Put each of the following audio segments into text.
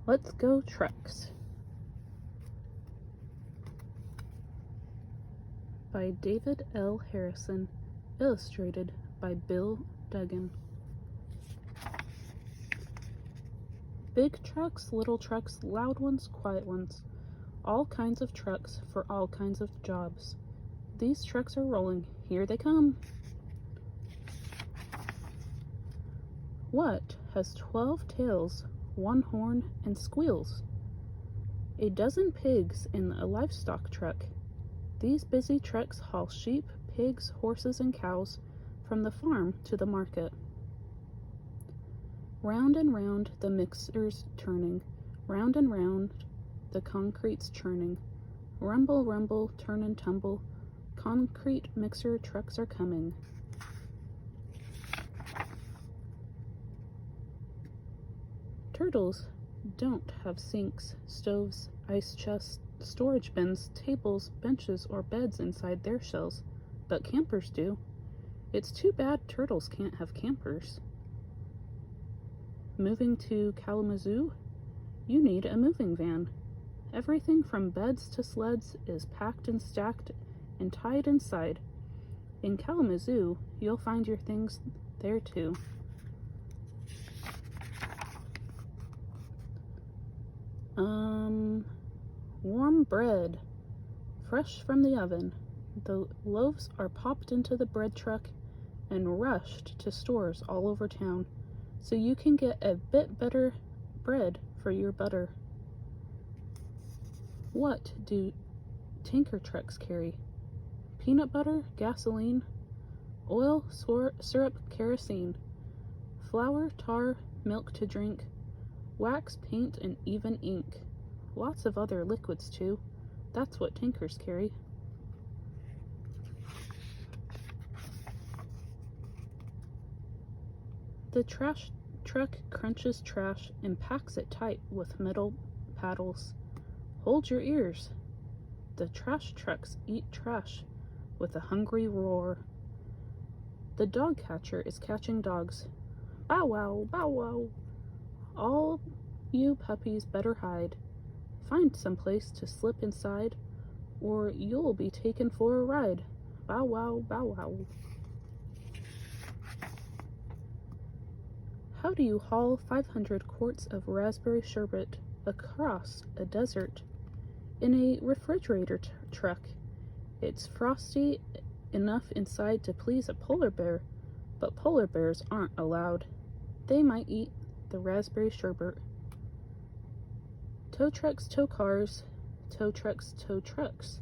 Let's Go Trucks by David L. Harrison, illustrated by Bill Duggan. Big trucks, little trucks, loud ones, quiet ones. All kinds of trucks for all kinds of jobs. These trucks are rolling. Here they come. What has 12 tails, 1 horn, and squeals? A dozen pigs in a livestock truck. These busy trucks haul sheep, pigs, horses, and cows from the farm to the market. Round and round the mixer's turning, round and round the concrete's churning. Rumble, rumble, turn and tumble, concrete mixer trucks are coming. Turtles don't have sinks, stoves, ice chests, storage bins, tables, benches, or beds inside their shells, but campers do. It's too bad turtles can't have campers. Moving to Kalamazoo? You need a moving van. Everything from beds to sleds is packed and stacked and tied inside. In Kalamazoo, you'll find your things there too. Warm bread, fresh from the oven. The loaves are popped into the bread truck and rushed to stores all over town, so you can get a bit better bread for your butter. What do tanker trucks carry? Peanut butter, gasoline, oil, syrup, kerosene, flour, tar, milk to drink, wax, paint, and even ink. Lots of other liquids too. That's what tankers carry. The trash truck crunches trash and packs it tight with metal paddles. Hold your ears. The trash trucks eat trash with a hungry roar. The dog catcher is catching dogs. Bow wow, bow wow. All you puppies better hide. Find some place to slip inside, or you'll be taken for a ride. Bow wow, bow wow. How do you haul 500 quarts of raspberry sherbet across a desert in a refrigerator truck? It's frosty enough inside to please a polar bear, but polar bears aren't allowed. They might eat the raspberry sherbet. Tow trucks tow cars, tow trucks tow trucks,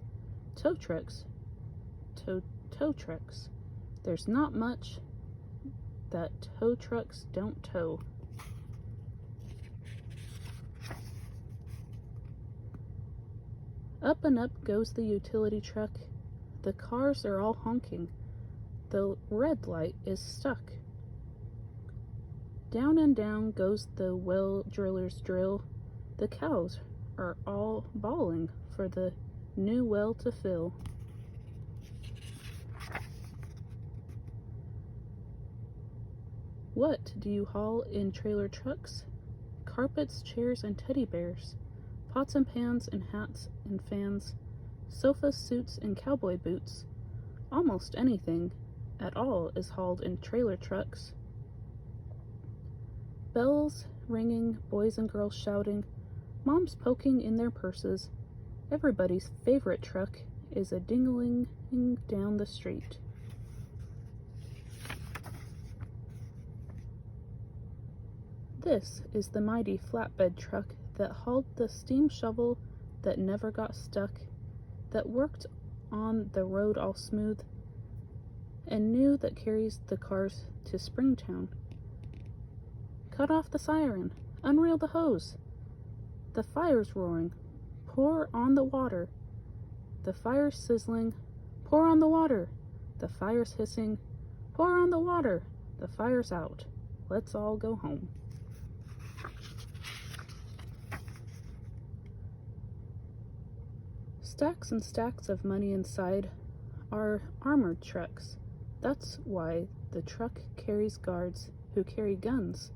tow trucks tow trucks. There's not much that tow trucks don't tow. Up and up goes the utility truck. The cars are all honking. The red light is stuck. Down and down goes the well driller's drill. The cows are all bawling for the new well to fill. What do you haul in trailer trucks? Carpets, chairs, and teddy bears, pots and pans and hats and fans, sofas, suits, and cowboy boots. Almost anything at all is hauled in trailer trucks. Bells ringing, boys and girls shouting, moms poking in their purses. Everybody's favorite truck is a dingling down the street. This is the mighty flatbed truck that hauled the steam shovel that never got stuck, that worked on the road all smooth, and knew that carries the cars to Springtown. Cut off the siren, unreel the hose. The fire's roaring, pour on the water. The fire's sizzling, pour on the water. The fire's hissing, pour on the water. The fire's out. Let's all go home. Stacks and stacks of money inside are armored trucks. That's why the truck carries guards who carry guns.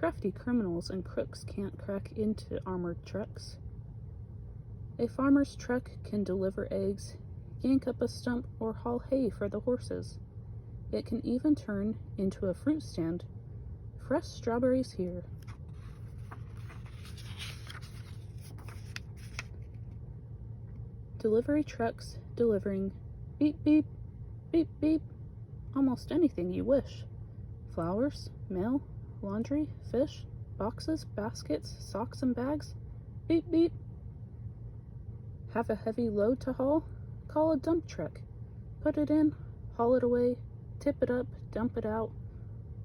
Crafty criminals and crooks can't crack into armored trucks. A farmer's truck can deliver eggs, yank up a stump, or haul hay for the horses. It can even turn into a fruit stand. Fresh strawberries here. Delivery trucks delivering beep beep, beep beep, almost anything you wish. Flowers, mail, laundry, fish, boxes, baskets, socks and bags, beep beep. Have a heavy load to haul? Call a dump truck. Put it in, haul it away, tip it up, dump it out.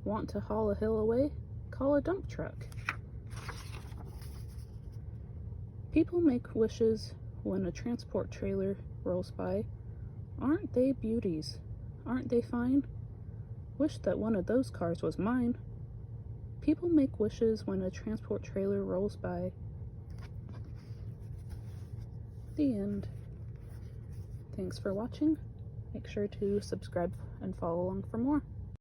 Want to haul a hill away? Call a dump truck. People make wishes when a transport trailer rolls by. Aren't they beauties? Aren't they fine? Wish that one of those cars was mine. People make wishes when a transport trailer rolls by. The end. Thanks for watching. Make sure to subscribe and follow along for more.